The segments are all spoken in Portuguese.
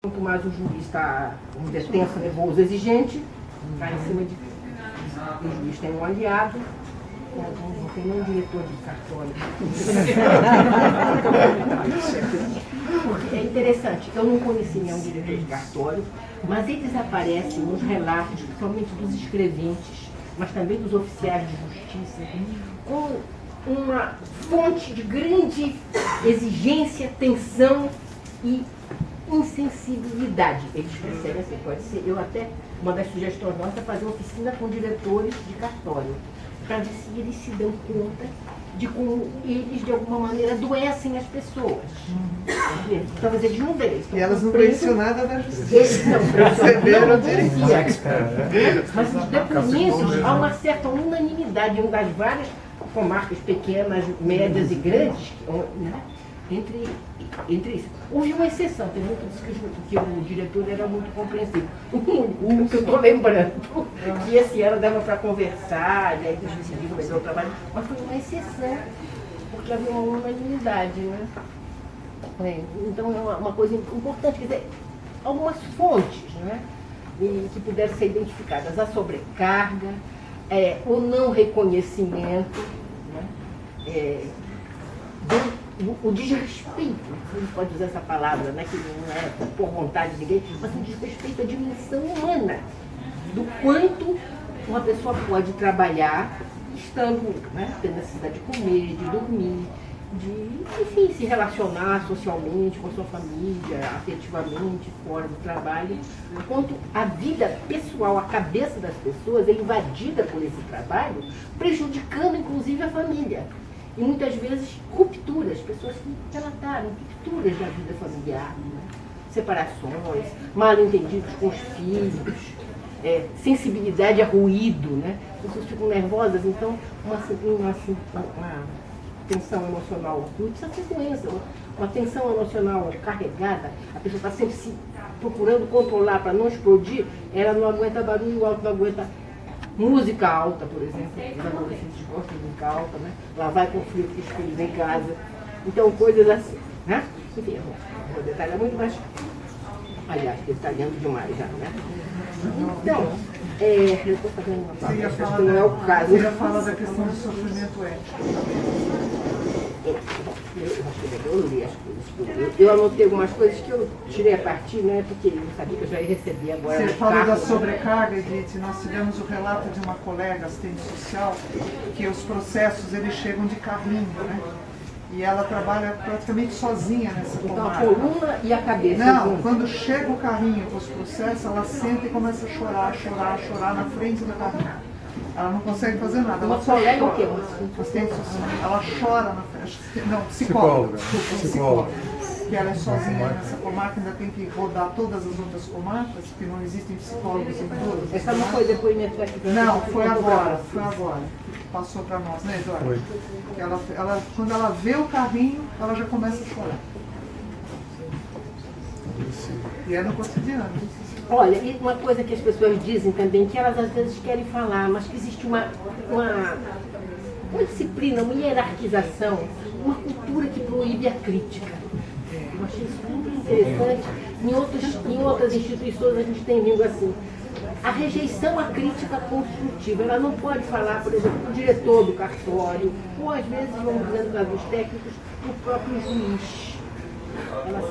Quanto mais o juiz está, vamos dizer, tenso, nervoso, exigente, está em cima de... O juiz tem um aliado, não tem nem um diretor de cartório. Porque é interessante, eu não conheci nenhum diretor de cartório, mas eles aparecem nos relatos, principalmente dos escreventes, mas também dos oficiais de justiça, com uma fonte de grande exigência, tensão e insensibilidade. Eles percebem assim, pode ser, eu até, uma das sugestões nossas é fazer uma oficina com diretores de cartório, para ver se eles se dão conta de como eles, de alguma maneira, adoecem as pessoas. Talvez eles não deles. E elas não conheciam nada da justiça. Eles não Receberam direito. Mas os depoimentos, há uma certa unanimidade em das várias comarcas pequenas, médias e grandes, né? Entre isso. Houve uma exceção, tem muito disso que o diretor era muito compreensivo. O que eu estou lembrando, que esse ano dava para conversar, e aí eles decidiram melhor o trabalho, mas foi uma exceção, porque havia uma unanimidade, né? Então é uma coisa importante, quer dizer, algumas fontes, né? Que puderam ser identificadas, a sobrecarga, o não reconhecimento, né? O desrespeito, a gente pode usar essa palavra, né, que não é por vontade de ninguém, mas o desrespeito à dimensão humana, do quanto uma pessoa pode trabalhar estando, né, tendo necessidade de comer, de dormir, de, enfim, se relacionar socialmente com a sua família, afetivamente, fora do trabalho, enquanto a vida pessoal, a cabeça das pessoas é invadida por esse trabalho, prejudicando inclusive a família. E muitas vezes rupturas, pessoas que relataram rupturas da vida familiar, né? Separações, mal-entendidos com os filhos, sensibilidade a ruído, né? As pessoas ficam nervosas, então uma tensão emocional, não precisa ter doença, uma tensão emocional carregada, a pessoa está sempre se procurando controlar para não explodir, ela não aguenta barulho, o alto não aguenta. Música alta, por exemplo, os adolescentes gostam de música alta, né? Lá vai conflito com os filhos em casa. Então, coisas assim, né? Enfim, eu vou detalhar muito, mas, aliás, detalhando demais já, né? Então, eu estou fazendo uma parte, acho que não é o caso. Você ia falar da questão do sofrimento ético. Eu anotei algumas coisas que eu tirei a partir, né, porque eu sabia que eu já ia receber agora. Você falou da sobrecarga, Edith. Nós tivemos o relato de uma colega assistente social que os processos eles chegam de carrinho, né? E ela trabalha praticamente sozinha nessa comarca. Então a coluna e a cabeça. Não, quando chega o carrinho com os processos, ela senta e começa a chorar na frente do carrinho. Ela não consegue fazer nada. Uma colega o quê? Assistente social. Ela chora na frente. Não, psicóloga. Que ela é sozinha nessa comarca, ainda tem que rodar todas as outras comarcas, porque não existem psicólogos em todas. Essa não foi depoimento daqui? Não, foi agora. Passou para nós, né, Eduardo? Quando ela vê o carrinho, ela já começa a chorar. E é no cotidiano. Olha, e uma coisa que as pessoas dizem também, que elas às vezes querem falar, mas que existe uma disciplina, uma hierarquização, uma cultura que proíbe a crítica. Eu achei isso muito interessante. Em outras instituições a gente tem vindo assim. A rejeição à crítica construtiva, ela não pode falar, por exemplo, o diretor do cartório, ou às vezes, vamos dizer, dos técnicos, o próprio juiz. Ela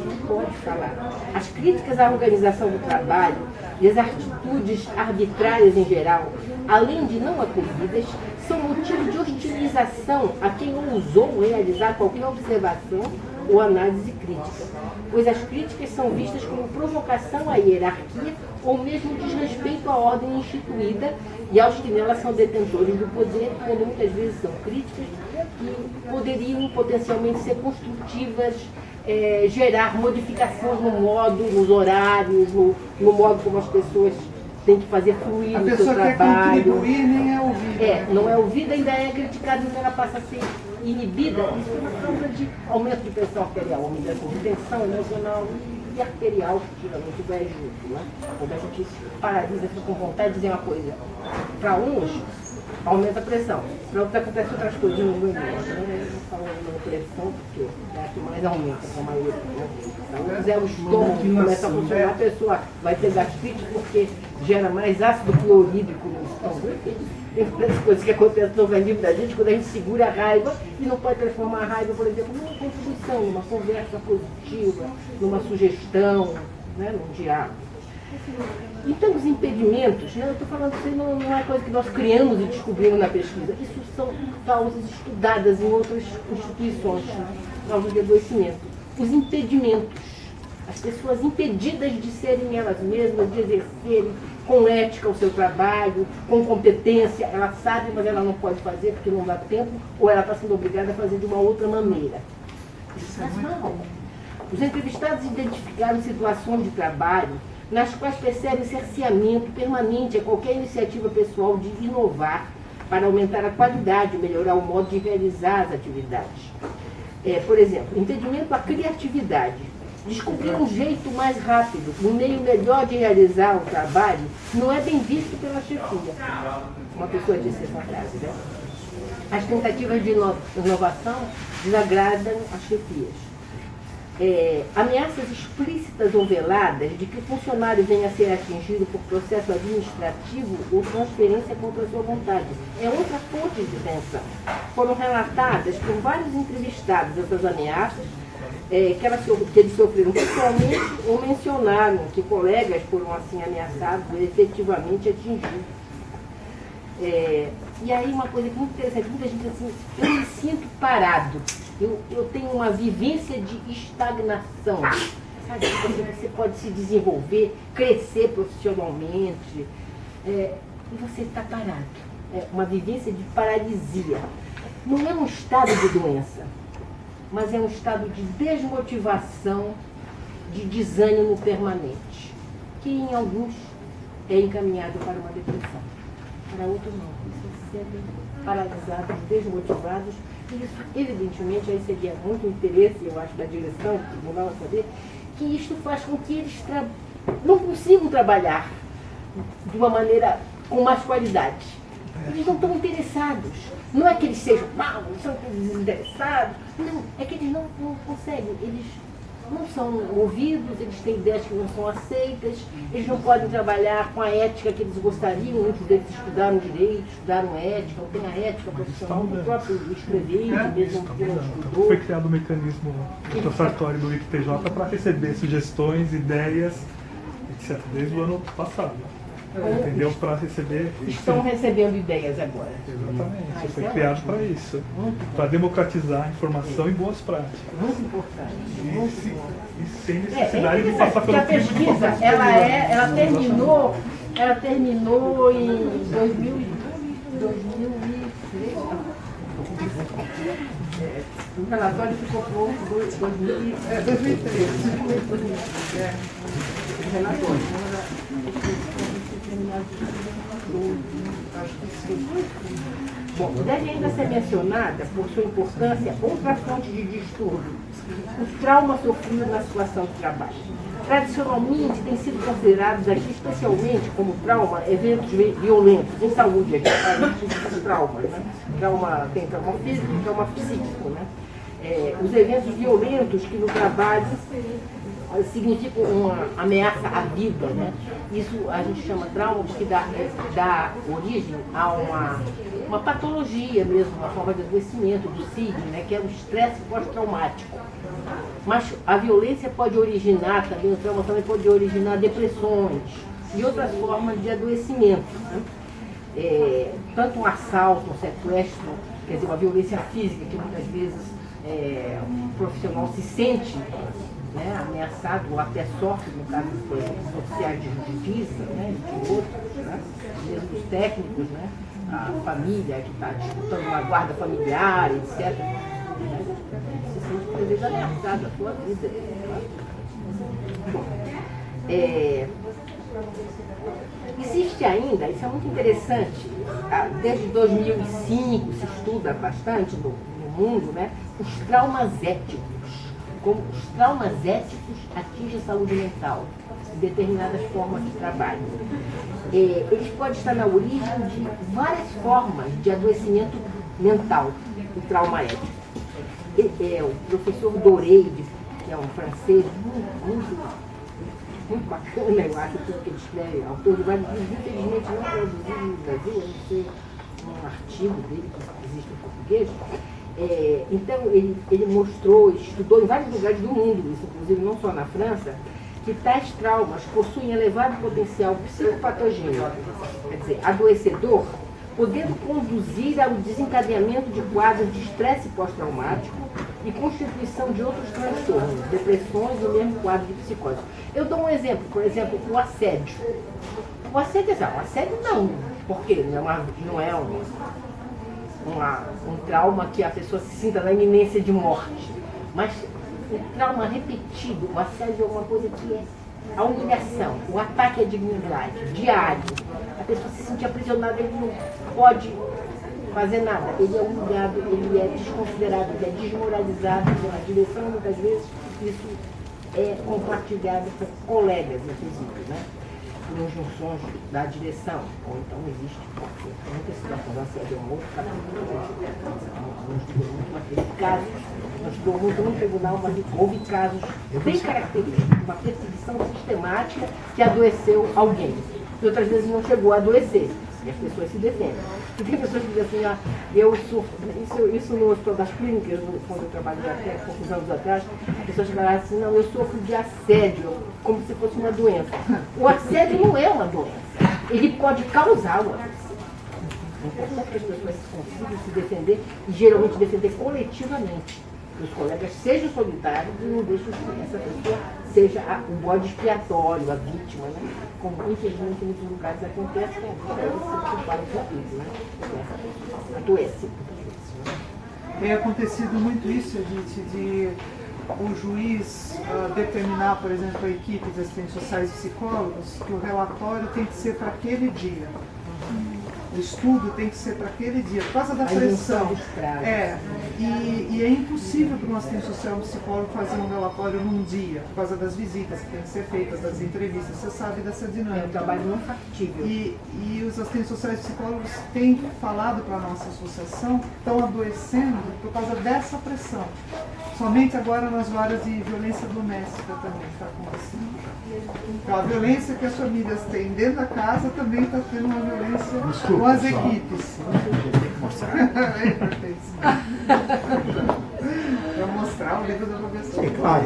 não pode falar. As críticas à organização do trabalho e as atitudes arbitrárias em geral, além de não acolhidas, são motivo de hostilização a quem ousou realizar qualquer observação ou análise crítica, pois as críticas são vistas como provocação à hierarquia ou mesmo desrespeito à ordem instituída e aos que nela são detentores do poder, quando muitas vezes são críticas que poderiam potencialmente ser construtivas, gerar modificações no modo, nos horários, no modo como as pessoas têm que fazer fluir no seu trabalho. A pessoa quer contribuir, nem é ouvida. Não é ouvida, ainda é criticada, então ela passa a ser inibida. Isso é uma causa de aumento de pressão arterial, aumento de tensão emocional e arterial, que geralmente vai junto, né? Quando a gente paralisa, fica com vontade de dizer uma coisa. Para uns, aumenta a pressão. Pronto, acontece outras coisas no organismo. Eu não falo de pressão porque é a que mais aumenta com a maioria. Se fizer o estômago começa a funcionar, a pessoa vai ter gastrite porque gera mais ácido clorídrico no estômago. Tem várias coisas que acontecem no organismo da gente quando a gente segura a raiva e não pode transformar a raiva, por exemplo, numa contribuição, numa conversa positiva, numa sugestão, né, num diálogo. Então, os impedimentos, né, eu estou falando que não é coisa que nós criamos e descobrimos na pesquisa. Isso são causas estudadas em outras instituições, causas de adoecimento. Os impedimentos, as pessoas impedidas de serem elas mesmas, de exercerem com ética o seu trabalho, com competência, ela sabe, mas ela não pode fazer porque não dá tempo, ou ela está sendo obrigada a fazer de uma outra maneira. Isso faz mal. Os entrevistados identificaram situações de trabalho nas quais percebem cerceamento permanente a qualquer iniciativa pessoal de inovar para aumentar a qualidade, melhorar o modo de realizar as atividades. Por exemplo, impedimento à criatividade. Descobrir um jeito mais rápido, um meio melhor de realizar o trabalho, não é bem visto pela chefia. Uma pessoa disse essa frase, né? As tentativas de inovação desagradam as chefias. Ameaças explícitas ou veladas de que o funcionário venha a ser atingido por processo administrativo ou transferência contra a sua vontade. É outra fonte de tensão. Foram relatadas por vários entrevistados essas ameaças, que eles sofreram pessoalmente ou mencionaram que colegas foram assim ameaçados ou efetivamente atingidos. E aí uma coisa que é muito interessante, muita gente diz assim, eu me sinto parado, eu tenho uma vivência de estagnação, sabe? Você pode se desenvolver, crescer profissionalmente, e você está parado. É uma vivência de paralisia. Não é um estado de doença, mas é um estado de desmotivação, de desânimo permanente, que em alguns é encaminhado para uma depressão. Para outros não, eles se sentem paralisados, desmotivados, e isso, evidentemente, aí seria muito interesse, eu acho, da direção do tribunal saber, que isto faz com que eles não consigam trabalhar de uma maneira com mais qualidade. Eles não estão interessados. Não é que eles sejam maus, são desinteressados, não, é que eles não conseguem, eles não são ouvidos, eles têm ideias que não são aceitas, eles não podem trabalhar com a ética que eles gostariam, muitos deles estudaram direito, estudaram ética, não tem a ética profissional do próprio escrever, mesmo que não estudou. Foi criado um mecanismo processatório do IPTJ para receber sugestões, ideias, etc., desde o ano passado. Entendeu? Para receber. Estão recebendo ideias agora. Exatamente. Foi criado para isso. Para democratizar a informação e boas práticas. Muito importante. E sem necessidade de passar pelo a pesquisa, ela terminou em 2003. O relatório ficou pronto em 2003. O relatório. Bom, deve ainda ser mencionada, por sua importância, outra fonte de distúrbio, os traumas sofridos na situação de trabalho. Tradicionalmente, têm sido considerados aqui, especialmente como trauma, eventos violentos em saúde. Aqui a gente diz trauma, né? Tem trauma físico e trauma psíquico. Né? Os eventos violentos que no trabalho significam uma ameaça à vida, né? Isso a gente chama trauma porque dá origem a uma patologia mesmo, uma forma de adoecimento, do CID, né? Que é o estresse pós-traumático. Mas a violência pode originar também, o trauma também pode originar depressões e outras formas de adoecimento. Né? Tanto um assalto, um sequestro, quer dizer, uma violência física que muitas vezes o profissional se sente, né, ameaçado ou até sofre, no caso dos oficiais de justiça, né, de outros, né, mesmo os técnicos, né, a família que está disputando uma guarda familiar, etc. Né, se sente por vezes ameaçado a sua vida. Né? Bom, existe ainda, isso é muito interessante, desde 2005 se estuda bastante no mundo, né, os traumas éticos. como os traumas éticos atingem a saúde mental em determinadas formas de trabalho. Eles podem estar na origem de várias formas de adoecimento mental, o trauma ético. O professor Doreide, que é um francês muito bacana, eu acho, tudo que ele escreve, autor de vários livros, infelizmente não traduzido no Brasil, eu não sei um artigo dele que existe em português. Então, ele mostrou, estudou em vários lugares do mundo, isso, inclusive não só na França, que tais traumas possuem elevado potencial psicopatogênico, quer dizer, adoecedor, podendo conduzir ao desencadeamento de quadros de estresse pós-traumático e constituição de outros transtornos, depressões e mesmo quadros de psicose. Eu dou um exemplo, por exemplo, o assédio. O assédio não, porque não é um trauma que a pessoa se sinta na iminência de morte, mas o trauma repetido, o assédio é uma coisa que é a humilhação, o ataque à dignidade, diário. A pessoa se sente aprisionada, ele não pode fazer nada, ele é humilhado, ele é desconsiderado, ele é desmoralizado pela direção, muitas vezes isso é compartilhado com colegas, inclusive, né? Em junções da direção, ou então existe muitas situações, a assédio é um outro capítulo, não estudou muito naquele caso, não estudou muito no tribunal, mas houve casos bem característicos, uma perseguição sistemática que adoeceu alguém, e outras vezes não chegou a adoecer, e as pessoas se defendem. E tem pessoas que dizem assim, eu sofro, isso no hospital das clínicas, quando eu trabalho até poucos anos atrás, as pessoas falaram assim, não, eu sofro de assédio, como se fosse uma doença. O assédio não é uma doença, ele pode causar uma doença. É importante que as pessoas consigam se defender, e geralmente defender coletivamente. Que os colegas sejam solidários e não deixem que essa pessoa seja o bode expiatório, a vítima, né? Como infelizmente em muitos lugares acontece, que agora eles se culparam por tudo, né? Adoece. Tem acontecido muito isso, Edith, de o juiz determinar, por exemplo, a equipe de assistentes sociais e psicólogos que o relatório tem que ser para aquele dia. O estudo tem que ser para aquele dia, por causa da pressão. E é impossível para um assistente social ou um psicólogo fazer um relatório num dia, por causa das visitas que têm que ser feitas, das entrevistas. Você sabe dessa dinâmica. É um trabalho não factível. E os assistentes sociais e psicólogos têm falado para a nossa associação que estão adoecendo por causa dessa pressão. Somente agora nas varas de violência doméstica também está acontecendo. Então, a violência que as famílias têm dentro da casa também está tendo uma violência com as equipes. Tem que mostrar. É para mostrar o livro da professora. É claro.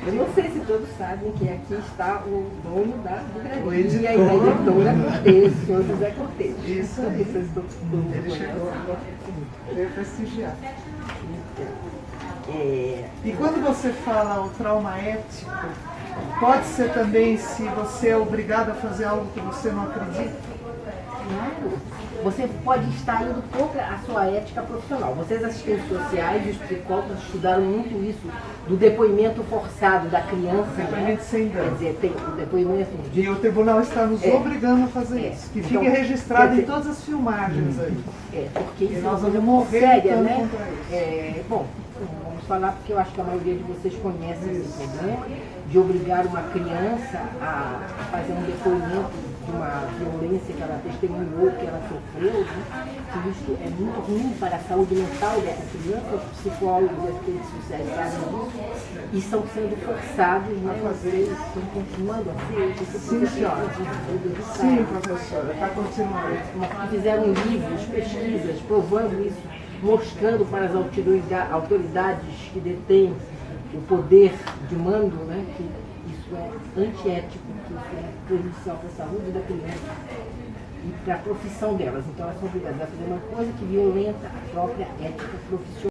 Eu não sei se todos sabem que aqui está o dono da O livraria editor. e a editora Cortez, o senhor José Cortez. Isso aí. Vocês estão Ele chegou. Veio prestigiar. E quando você fala o trauma ético, pode ser também se você é obrigado a fazer algo que você não acredita? Claro. Você pode estar indo contra a sua ética profissional. Vocês, assistentes sociais e os psicólogos, estudaram muito isso, do depoimento forçado da criança. Depoimento sem dano. Quer dizer, tem o depoimento E o tribunal está nos obrigando a fazer isso. Que fique registrado quer dizer, em todas as filmagens aí. Porque isso nós é uma vamos morrer séria, lutando né? contra isso. Bom, vamos falar porque eu acho que a maioria de vocês conhece esse problema de obrigar uma criança a fazer um depoimento de uma violência que ela testemunhou, que ela sofreu, né? Que isso é muito ruim para a saúde mental dessa criança. Os psicólogos e as assistentes sociais sabem disso e estão sendo forçados, né, a fazer, estão continuando a ser. Sim, senhora. Sim, professora, está continuando. Mas fizeram livros, pesquisas, provando isso, mostrando para as autoridades que detêm o poder de mando, né, que isso é antiético, que isso é prejudicial para a saúde da criança e para a profissão delas. Então elas são obrigadas a fazer uma coisa que violenta a própria ética profissional.